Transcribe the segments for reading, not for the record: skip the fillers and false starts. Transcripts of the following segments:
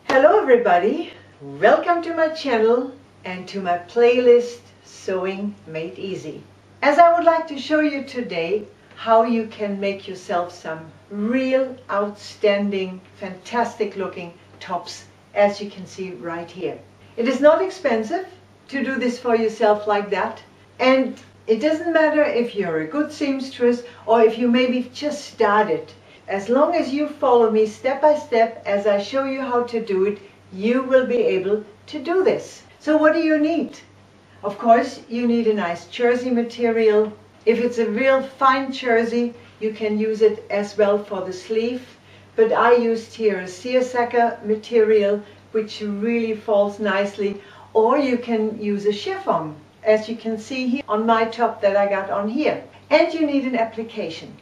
Hello everybody, welcome to my channel and to my playlist Sewing Made Easy. As I would like to show you today how you can make yourself some real outstanding, fantastic looking tops, as you can see right here. It is not expensive to do this for yourself like that, and it doesn't matter if you're a good seamstress or if you maybe just started. As long as you follow me step by step as I show you how to do it, you will be able to do this. So what do you need? Of course, you need a nice jersey material. If it's a real fine jersey, you can use it as well for the sleeve. But I used here a seersucker material, which really falls nicely. Or you can use a chiffon, as you can see here on my top that I got on here. And you need an application.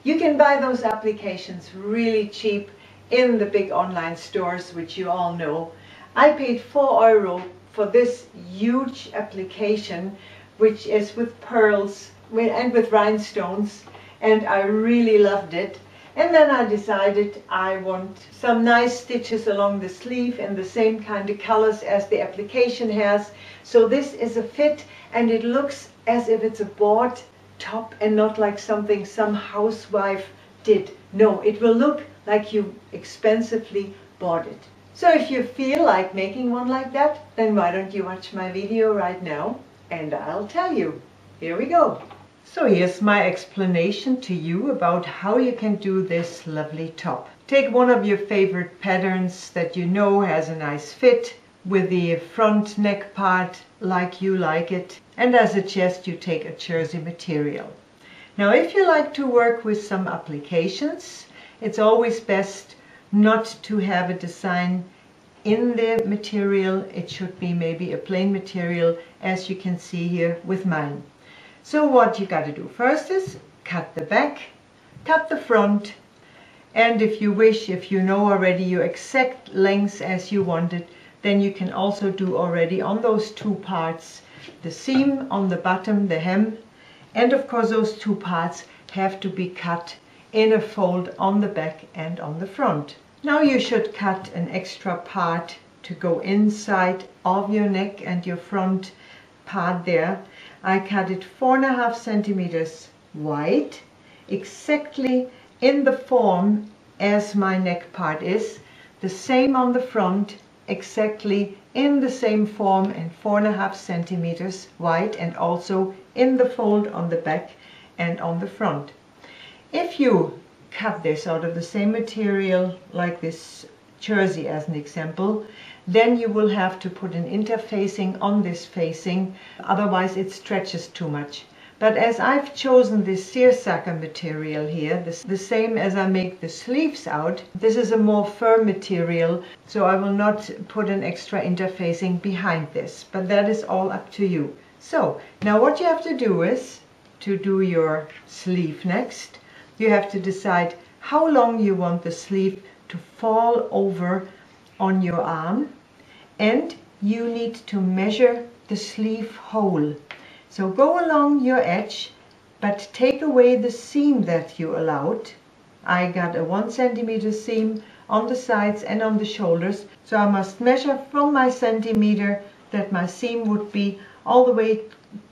You can buy those applications really cheap in the big online stores, which you all know. I paid €4 for this huge application, which is with pearls and with rhinestones, and I really loved it. And then I decided I want some nice stitches along the sleeve in the same kind of colors as the application has. So this is a fit, and it looks as if it's a bought top and not like something some housewife did. No, it will look like you expensively bought it. So if you feel like making one like that, then why don't you watch my video right now and I'll tell you. Here we go. So here's my explanation to you about how you can do this lovely top. Take one of your favorite patterns that you know has a nice fit with the front neck part like you like it, and I suggest you take a jersey material. Now if you like to work with some applications, it's always best not to have a design in the material. It should be maybe a plain material, as you can see here with mine. So what you got to do first is cut the back, cut the front, and if you wish, if you know already your exact lengths as you want it, then you can also do already on those two parts the seam on the bottom, the hem, and of course those two parts have to be cut in a fold on the back and on the front. Now you should cut an extra part to go inside of your neck and your front part there. I cut it 4.5 centimeters wide, exactly in the form as my neck part is. The same on the front, exactly in the same form and 4.5 centimeters wide, and also in the fold on the back and on the front. If you cut this out of the same material like this jersey as an example, then you will have to put an interfacing on this facing, otherwise it stretches too much. But as I've chosen this seersucker material here, the same as I make the sleeves out, this is a more firm material, so I will not put an extra interfacing behind this, but that is all up to you. So now what you have to do is, to do your sleeve next, you have to decide how long you want the sleeve to fall over on your arm, and you need to measure the sleeve hole. So go along your edge, but take away the seam that you allowed. I got a 1 centimeter seam on the sides and on the shoulders, so I must measure from my centimeter that my seam would be all the way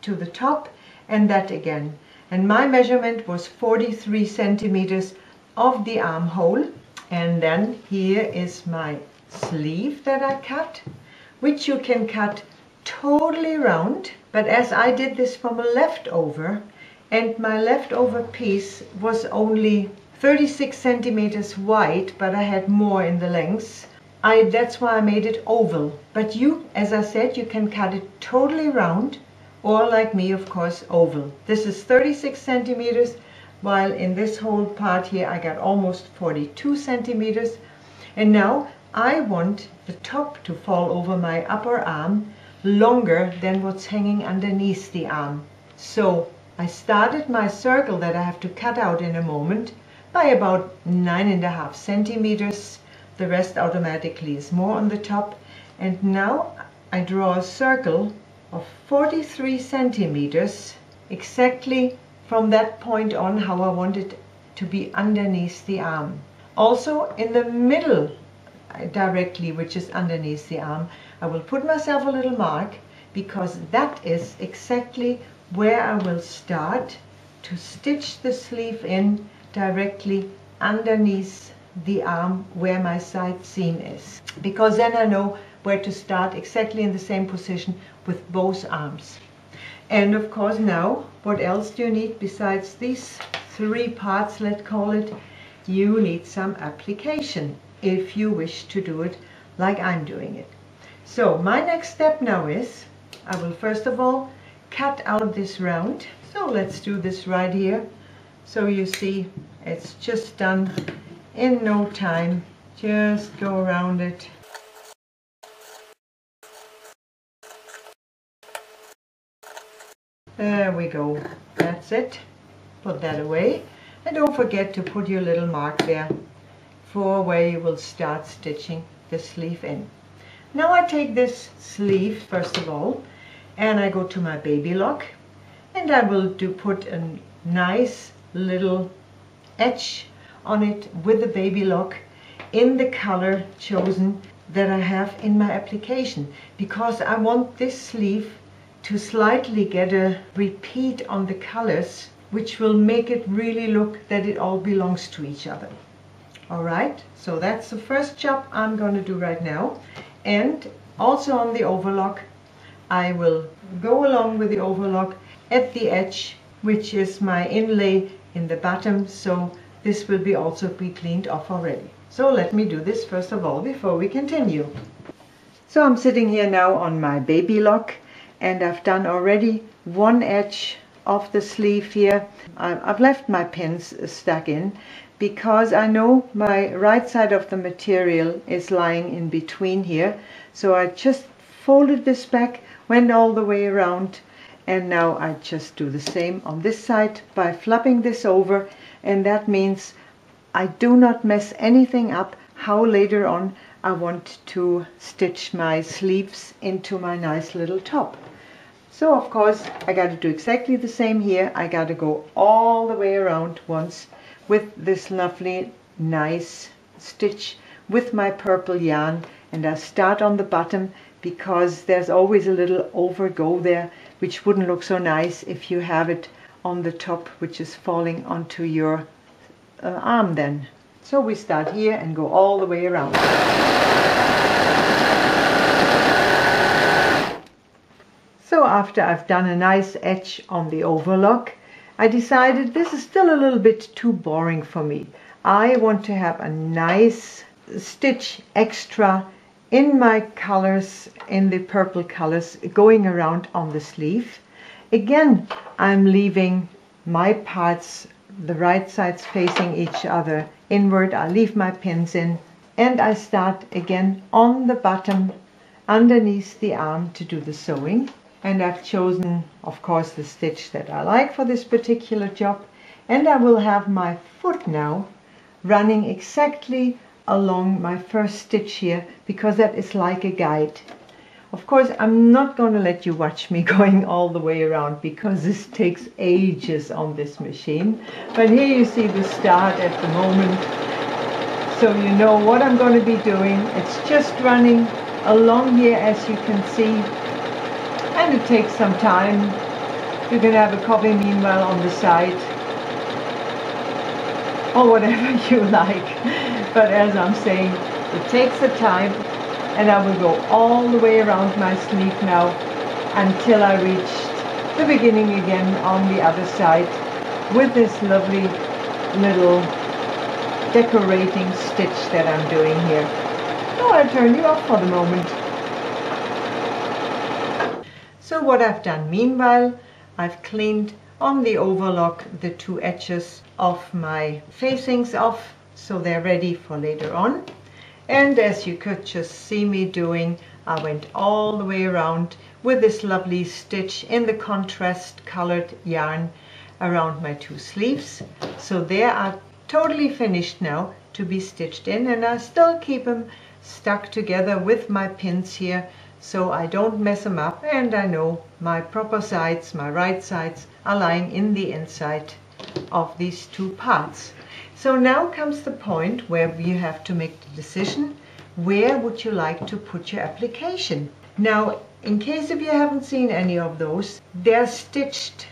to the top, and that again. And my measurement was 43 centimeters of the armhole. And then here is my sleeve that I cut, which you can cut totally round, but as I did this from a leftover, and my leftover piece was only 36 centimeters wide, but I had more in the lengths, that's why I made it oval. But you, as I said, you can cut it totally round, or like me, of course, oval. This is 36 centimeters, while in this whole part here I got almost 42 centimeters. And now I want the top to fall over my upper arm longer than what's hanging underneath the arm. So I started my circle that I have to cut out in a moment by about 9.5 centimeters. The rest automatically is more on the top. And now I draw a circle of 43 centimeters, exactly from that point on how I want it to be underneath the arm. Also in the middle directly, which is underneath the arm, I will put myself a little mark, because that is exactly where I will start to stitch the sleeve in directly underneath the arm where my side seam is, because then I know where to start exactly in the same position with both arms. And of course, now what else do you need besides these 3 parts, let's call it? You need some application if you wish to do it like I'm doing it. So my next step now is, I will first of all cut out this round. So let's do this right here. So you see, it's just done in no time. Just go around it. There we go. That's it. Put that away. And don't forget to put your little mark there for where you will start stitching the sleeve in. Now I take this sleeve first of all, and I go to my baby lock, and I will put a nice little edge on it with the baby lock in the color chosen that I have in my application, because I want this sleeve to slightly get a repeat on the colors, which will make it really look that it all belongs to each other. Alright, so that's the first job I'm going to do right now. And also on the overlock, I will go along with the overlock at the edge, which is my inlay in the bottom, so this will be also be cleaned off already. So let me do this first of all before we continue. So I'm sitting here now on my baby lock, and I've done already one edge of the sleeve here. I've left my pins stuck in because I know my right side of the material is lying in between here. So I just folded this back, went all the way around, and now I just do the same on this side by flipping this over, and that means I do not mess anything up how later on I want to stitch my sleeves into my nice little top. So of course I got to do exactly the same here. I got to go all the way around once with this lovely nice stitch with my purple yarn, and I start on the bottom because there's always a little overgo there, which wouldn't look so nice if you have it on the top, which is falling onto your arm then. So we start here and go all the way around. So after I've done a nice edge on the overlock, I decided this is still a little bit too boring for me. I want to have a nice stitch extra in my colors, in the purple colors, going around on the sleeve. Again, I'm leaving my parts, the right sides facing each other inward. I leave my pins in, and I start again on the bottom underneath the arm to do the sewing. And I've chosen, of course, the stitch that I like for this particular job. And I will have my foot now running exactly along my first stitch here, because that is like a guide. Of course, I'm not going to let you watch me going all the way around, because this takes ages on this machine. But here you see the start at the moment, so you know what I'm going to be doing. It's just running along here, as you can see. And it takes some time. You can have a coffee meanwhile on the side, or whatever you like. But as I'm saying, it takes the time, and I will go all the way around my sleeve now until I reach the beginning again on the other side with this lovely little decorating stitch that I'm doing here. So I'll turn you off for the moment. So what I've done meanwhile, I've cleaned on the overlock the 2 edges of my facings off, so they're ready for later on. And as you could just see me doing, I went all the way around with this lovely stitch in the contrast colored yarn around my 2 sleeves. So they are totally finished now to be stitched in, and I still keep them stuck together with my pins here, so I don't mess them up, and I know my proper sides, my right sides, are lying in the inside of these 2 parts. So now comes the point where you have to make the decision where would you like to put your application. Now, in case if you haven't seen any of those, they're stitched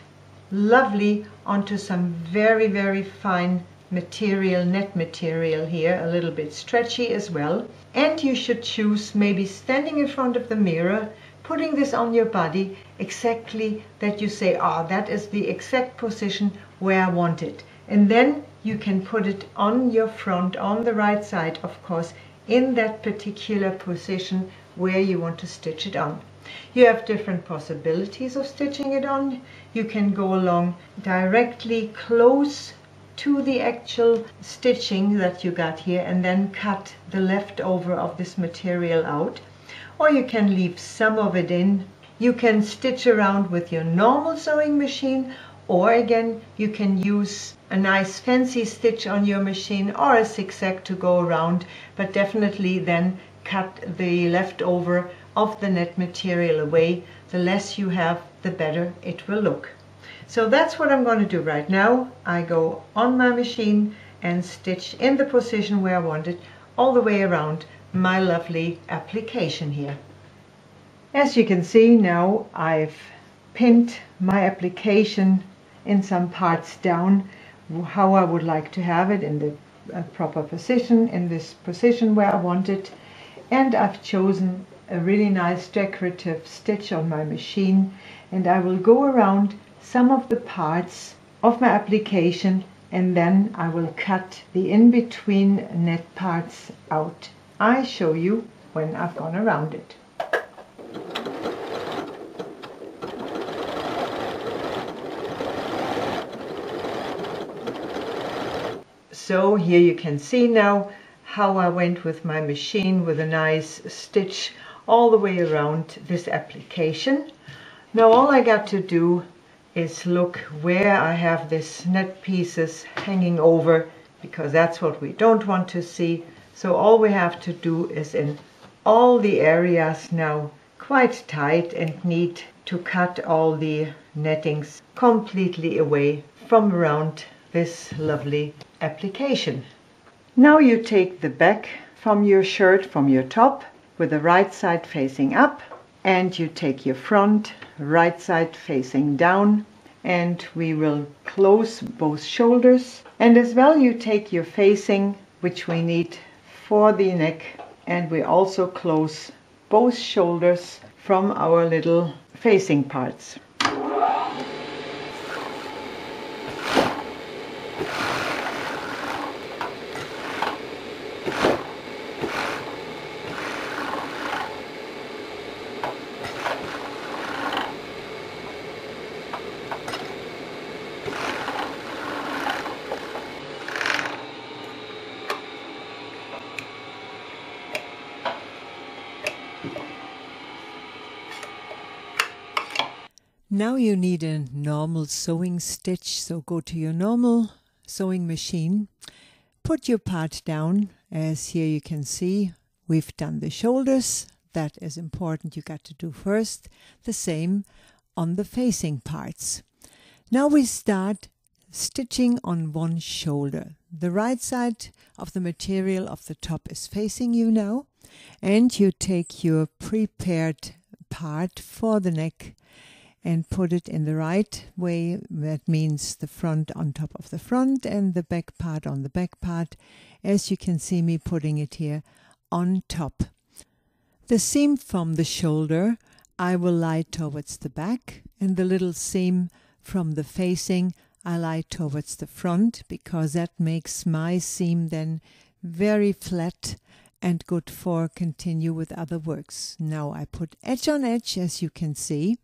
lovely onto some very, very fine material, net material here, a little bit stretchy as well. And you should choose maybe standing in front of the mirror, putting this on your body exactly that you say, ah, that is the exact position where I want it. And then you can put it on your front, on the right side, of course, in that particular position where you want to stitch it on. You have different possibilities of stitching it on. You can go along directly close to the actual stitching that you got here and then cut the leftover of this material out, or you can leave some of it in. You can stitch around with your normal sewing machine, or again you can use a nice fancy stitch on your machine or a zigzag to go around, but definitely then cut the leftover of the net material away. The less you have, the better it will look. So that's what I'm going to do right now. I go on my machine and stitch in the position where I want it all the way around my lovely application here. As you can see now, I've pinned my application in some parts down how I would like to have it in the proper position, in this position where I want it. And I've chosen a really nice decorative stitch on my machine, and I will go around some of the parts of my application, and then I will cut the in-between net parts out. I show you when I've gone around it. So here you can see now how I went with my machine with a nice stitch all the way around this application. Now all I got to do is look where I have this net pieces hanging over, because that's what we don't want to see. So all we have to do is in all the areas now quite tight and neat to cut all the nettings completely away from around this lovely application. Now you take the back from your shirt, from your top, with the right side facing up, and you take your front, right side facing down, and we will close both shoulders. And as well you take your facing, which we need for the neck, and we also close both shoulders from our little facing parts. Now you need a normal sewing stitch, so go to your normal sewing machine, put your part down. As here you can see, we've done the shoulders. That is important, you got to do first. The same on the facing parts. Now we start stitching on one shoulder. The right side of the material of the top is facing you now, and you take your prepared part for the neck and put it in the right way. That means the front on top of the front and the back part on the back part, as you can see me putting it here on top. The seam from the shoulder I will lie towards the back, and the little seam from the facing I lie towards the front, because that makes my seam then very flat and good for continue with other works. Now I put edge on edge, as you can see,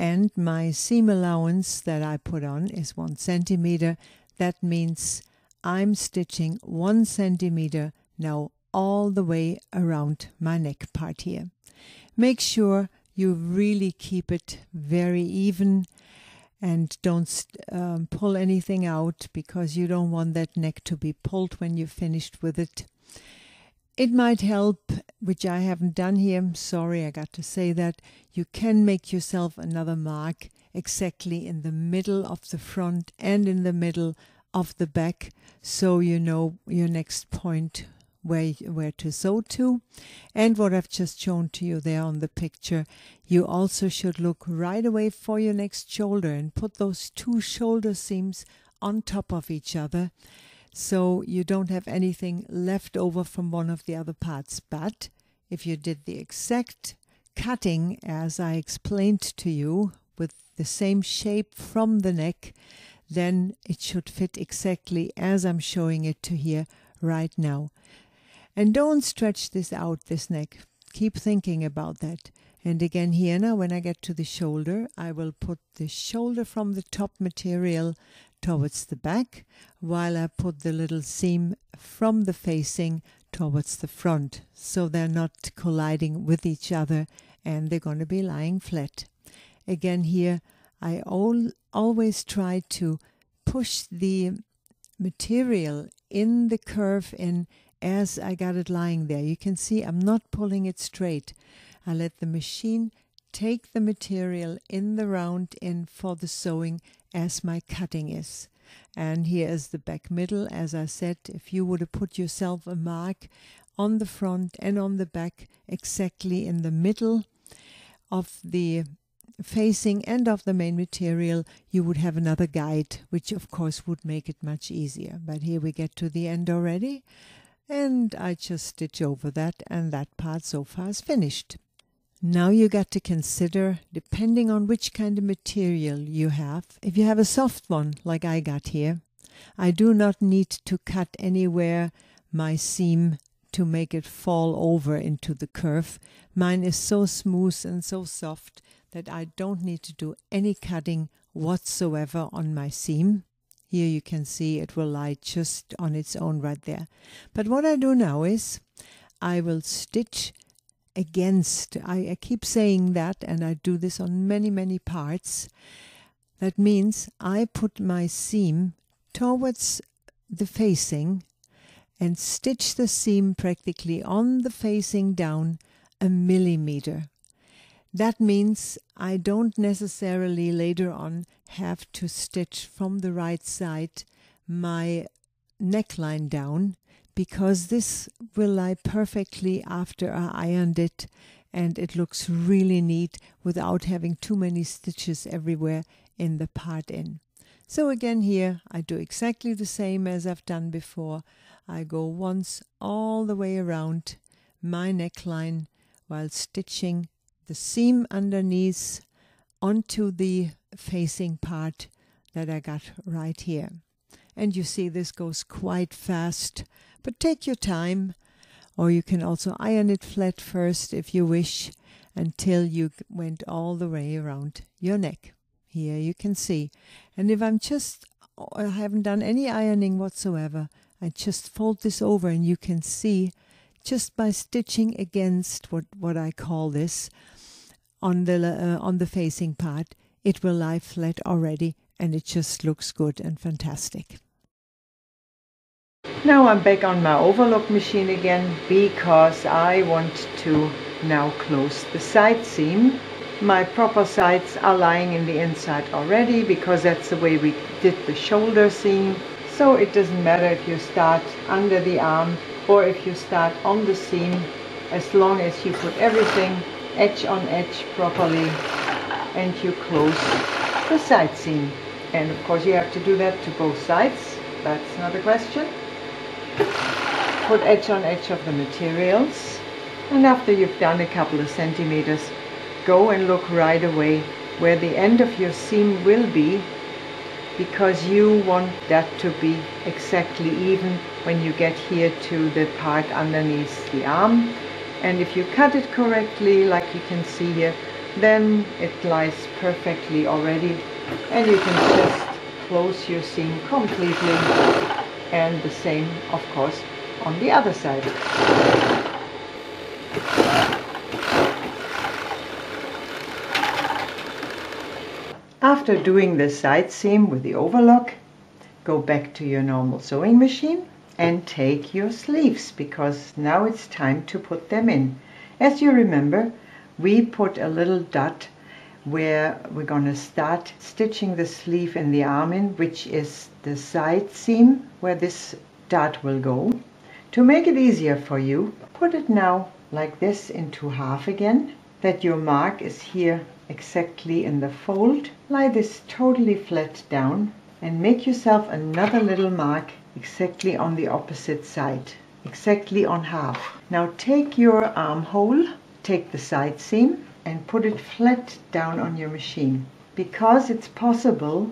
and my seam allowance that I put on is 1 centimeter. That means I'm stitching 1 centimeter now all the way around my neck part here. Make sure you really keep it very even and don't pull anything out, because you don't want that neck to be pulled when you're finished with it. It might help, which I haven't done here, sorry I got to say that, you can make yourself another mark exactly in the middle of the front and in the middle of the back, so you know your next point where to sew to. And what I've just shown to you there on the picture, you also should look right away for your next shoulder and put those 2 shoulder seams on top of each other, so you don't have anything left over from one of the other parts. But if you did the exact cutting as I explained to you, with the same shape from the neck, then it should fit exactly as I'm showing it to here right now. And don't stretch this out, this neck. Keep thinking about that. And again here now, when I get to the shoulder, I will put the shoulder from the top material towards the back, while I put the little seam from the facing towards the front, so they're not colliding with each other and they're going to be lying flat. Again here, I always try to push the material in the curve in as I got it lying there. You can see I'm not pulling it straight. I let the machine take the material in the round in for the sewing as my cutting is. And here is the back middle. As I said, if you would have put yourself a mark on the front and on the back exactly in the middle of the facing and of the main material, you would have another guide, which of course would make it much easier. But here we get to the end already, and I just stitch over that, and that part so far is finished. Now you got to consider, depending on which kind of material you have, if you have a soft one like I got here, I do not need to cut anywhere my seam to make it fall over into the curve. Mine is so smooth and so soft that I don't need to do any cutting whatsoever on my seam. Here you can see it will lie just on its own right there. But what I do now is I will stitch against. I keep saying that, and I do this on many parts. That means I put my seam towards the facing and stitch the seam practically on the facing down 1 millimeter. That means I don't necessarily later on have to stitch from the right side my neckline down, because this will lie perfectly after I ironed it, and it looks really neat without having too many stitches everywhere in the part in. So again here I do exactly the same as I've done before. I go once all the way around my neckline while stitching the seam underneath onto the facing part that I got right here. And you see this goes quite fast, but take your time, or you can also iron it flat first if you wish, until you went all the way around your neck. Here you can see. And if I haven't done any ironing whatsoever, I just fold this over, and you can see just by stitching against what I call this on the facing part, it will lie flat already, and it just looks good and fantastic. Now I'm back on my overlock machine again, because I want to now close the side seam. My proper sides are lying in the inside already, because that's the way we did the shoulder seam. So it doesn't matter if you start under the arm or if you start on the seam, as long as you put everything edge on edge properly and you close the side seam. And of course you have to do that to both sides, that's not a question. Put edge on edge of the materials, and after you've done a couple of centimeters, go and look right away where the end of your seam will be, because you want that to be exactly even when you get here to the part underneath the arm. And if you cut it correctly, like you can see here, then it lies perfectly already, and you can just close your seam completely. And the same, of course, on the other side. After doing the side seam with the overlock, go back to your normal sewing machine and take your sleeves, because now it's time to put them in. As you remember, we put a little dot where we're going to start stitching the sleeve in the arm in, which is the side seam where this dot will go. To make it easier for you, put it now like this into half again, that your mark is here exactly in the fold. Lie this totally flat down and make yourself another little mark exactly on the opposite side, exactly on half. Now take your armhole, take the side seam and put it flat down on your machine, because it's possible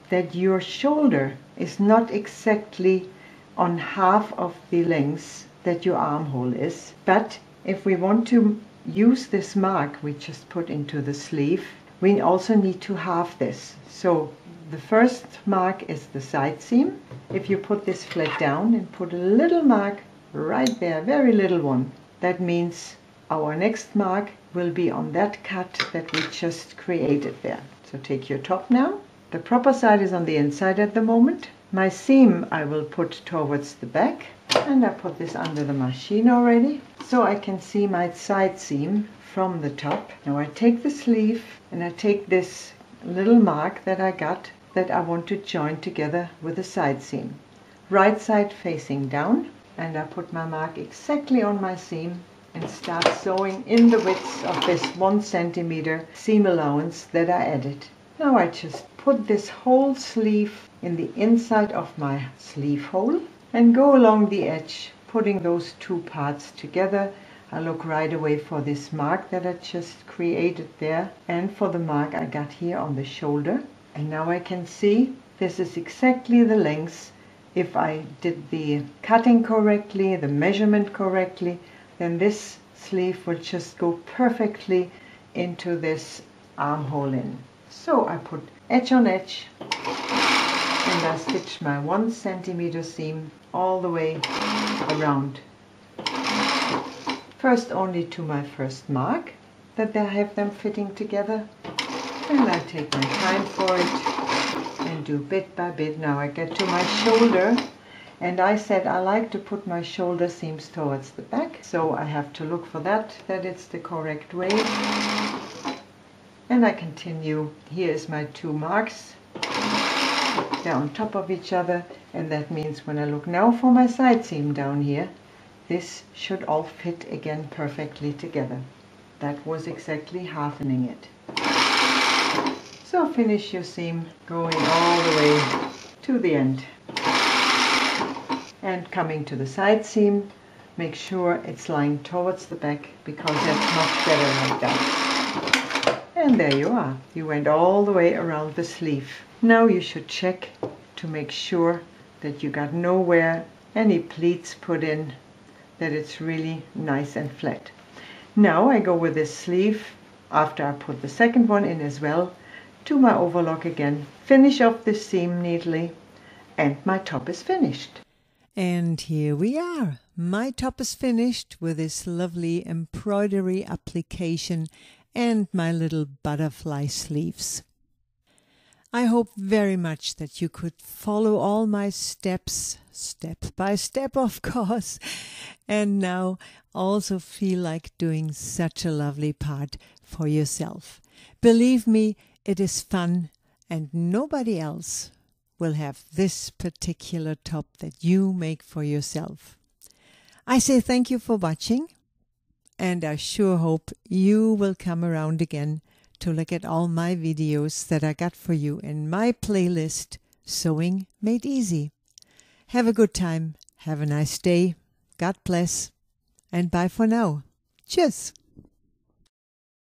that your shoulder is not exactly on half of the length that your armhole is. But if we want to use this mark we just put into the sleeve, we also need to halve this. So the first mark is the side seam. If you put this flat down and put a little mark right there, very little one, that means our next mark will be on that cut that we just created there. So take your top now. The proper side is on the inside at the moment. My seam I will put towards the back, and I put this under the machine already, so I can see my side seam from the top. Now I take the sleeve and I take this little mark that I got that I want to join together with the side seam. Right side facing down, and I put my mark exactly on my seam and start sewing in the width of this 1 centimeter seam allowance that I added. Now I just put this whole sleeve in the inside of my sleeve hole and go along the edge, putting those two parts together. I look right away for this mark that I just created there and for the mark I got here on the shoulder. And now I can see this is exactly the length. If I did the cutting correctly, the measurement correctly, then this sleeve will just go perfectly into this armhole in. So I put edge on edge and I stitch my 1 centimeter seam all the way around. First only to my first mark, that I have them fitting together, and I take my time for it and do bit by bit. Now I get to my shoulder, and I said I like to put my shoulder seams towards the back, so I have to look for that it's the correct way. And I continue. Here is my two marks. They're on top of each other, and that means when I look now for my side seam down here, this should all fit again perfectly together. That was exactly halvening it. So finish your seam going all the way to the end. And coming to the side seam, make sure it's lying towards the back, because that's much better like that. And there you are. You went all the way around the sleeve. Now you should check to make sure that you got nowhere any pleats put in, that it's really nice and flat. Now I go with this sleeve, after I put the second one in as well, to my overlock again, finish off this seam neatly, and my top is finished. And here we are. My top is finished with this lovely embroidery application and my little butterfly sleeves. I hope very much that you could follow all my steps, step by step of course, and now also feel like doing such a lovely part for yourself. Believe me, it is fun, and nobody else will have this particular top that you make for yourself. I say thank you for watching, and I sure hope you will come around again to look at all my videos that I got for you in my playlist, Sewing Made Easy. Have a good time, have a nice day, God bless, and bye for now. Tschüss!